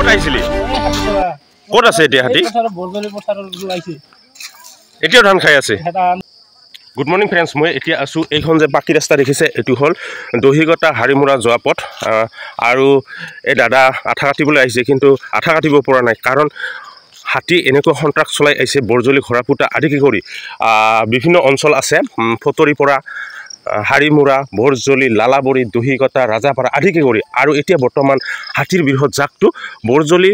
ক'ত আহিছিলি ক'ত আছে এতিয়া হাতী এতিয়াও ধান খাই আছে গুড মৰ্নিং ফ্ৰেণ্ডছ মই এতিয়া আছোঁ এইখন যে বাকী ৰাস্তা দেখিছে এইটো হ'ল দহিকটা হাৰিমুৰা যোৱা পথ আৰু এই দাদা আঠা কাটিবলৈ আহিছে কিন্তু আঠা কাটিব পৰা নাই কাৰণ হাতী এনেকুৱা সন্ত্ৰাস চলাই আহিছে বৰজলি ঘৰাপুতা আদিকে কৰি বিভিন্ন অঞ্চল আছে ফতৰি পৰা হাৰিমুৰা বৰজলি লালাবৰী দহিকটা ৰাজাপাৰা আদিকে কৰি আৰু এতিয়া বৰ্তমান হাতীৰ বৃহৎ জাকটো বৰজলি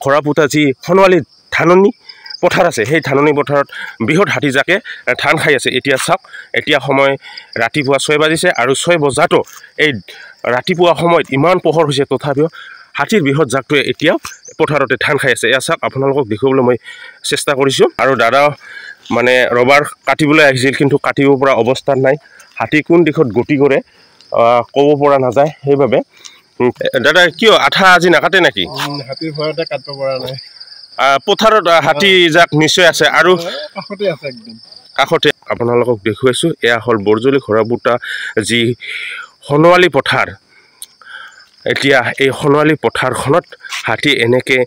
ঘৰাপুতা যি সোণোৱালী ধাননি পথাৰ আছে সেই ধাননি পথাৰত বৃহৎ হাতী জাকে ধান খাই আছে এতিয়া চাওক এতিয়া সময় ৰাতিপুৱা 6 বাজিছে আৰু 6 বজাতো এই ৰাতিপুৱা সময়ত ইমান পোহৰ হৈছে তথাপিও হাতীৰ বৃহৎ জাকটোৱে এতিয়াও পথাৰতে ধান খাই আছে এয়া চাওক আপোনালোকক দেখুৱাবলৈ মই চেষ্টা কৰিছোঁ আৰু দাদা মানে ৰবাৰ কাটিবলৈ আহিছিল কিন্তু কাটিব পৰা অৱস্থাত নাই হাতী কোন দিশত গতি কৰে ক'ব পৰা নাযায় সেইবাবে দাদা কিয় আঠা আজি নাকাটে নেকি হাতীৰ ভয়তে কাটিব পৰা নাই পথাৰত হাতী জাক নিশ্চয় আছে আৰু কাষতে আপোনালোকক দেখুৱাইছোঁ এয়া হ'ল বৰজলি ঘৰাপুতা যি সোণোৱালী পথাৰ এতিয়া এই সোণোৱালী পথাৰখনত হাতী এনেকৈ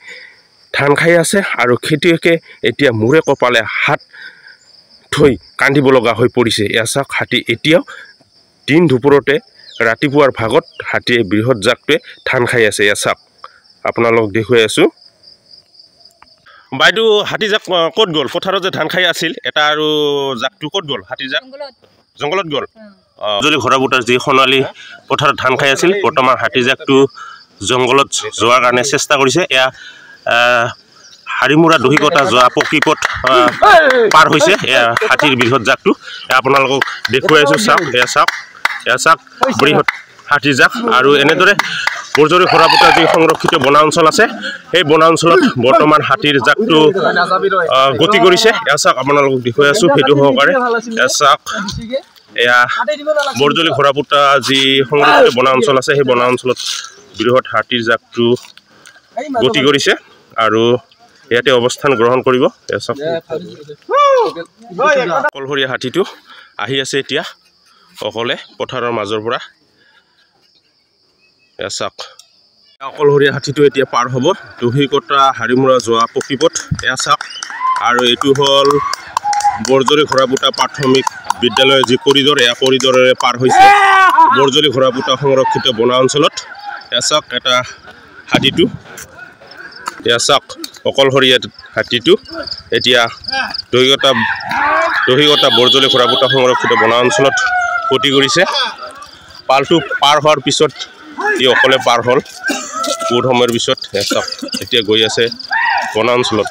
ধান খাই আছে আৰু খেতিয়কে এতিয়া মূৰে কপালে হাত থৈ কান্দিব লগা হৈ পৰিছে এয়া চাওক হাতী এতিয়াও দিন দুপৰতে ৰাতিপুৱাৰ ভাগত হাতীয়ে বৃহৎ জাকটোৱে ধান খাই আছে এয়া চাওক আপোনালোকক দেখুৱাই আছোঁ বাইদেউ হাতী জাক ক'ত গ'ল পথাৰত যে ধান খাই আছিল এটা আৰু জাকটো ক'ত গ'ল হাতী জাক জংঘলত গ'ল যদি ঘৰাপুতাৰ যি সোণোৱালী পথাৰত ধান খাই আছিল বৰ্তমান হাতী জাকটো জংঘলত যোৱাৰ কাৰণে চেষ্টা কৰিছে এয়া হাৰিমুৰা দহিকটা যোৱা পকীপথ পাৰ হৈছে এয়া হাতীৰ বৃহৎ জাকটো আপোনালোকক দেখুৱাই আছোঁ চাওক এয়া চাওক বৃহৎ হাতী জাক আৰু এনেদৰে বৰজলি ঘৰাপুতাৰ যি সংৰক্ষিত বনাঞ্চল আছে সেই বনাঞ্চলত বৰ্তমান হাতীৰ জাকটো গতি কৰিছে এয়া চাওক আপোনালোকক দেখুৱাই আছোঁ সেইটো সহকাৰে এয়া চাওক এয়া বৰজলি ঘৰাপুতা যি সংৰক্ষিত বনাঞ্চল আছে সেই বনাঞ্চলত বৃহৎ হাতীৰ জাকটো গতি কৰিছে আৰু ইয়াতে অৱস্থান গ্ৰহণ কৰিব এয়া চাওক অকলশৰীয়া হাতীটো আহি আছে এতিয়া অকলে পথাৰৰ মাজৰ পৰা এয়া চাওক অকলশৰীয়া হাতীটো এতিয়া পাৰ হ'ব দহিকটা হাৰিমুৰা যোৱা পকীপথ এয়া চাওক আৰু এইটো হ'ল বৰজলি ঘৰাপুতা প্ৰাথমিক বিদ্যালয়ৰ যি কৰিডৰ এয়া কৰিডৰেৰে পাৰ হৈছে বৰজলি ঘৰাপুতা সংৰক্ষিত বনাঞ্চলত এয়া চাওক এটা হাতীটো এয়া চাওক অকলশৰীয়া হাতীটো এতিয়া দহিকটা বৰজলি ঘৰাপুতা সংৰক্ষিত বনাঞ্চলত গতি কৰিছে পালটো পাৰ হোৱাৰ পিছত ই অকলে পাৰ হ'ল বহুত সময়ৰ পিছত এতিয়া গৈ আছে বনাঞ্চলত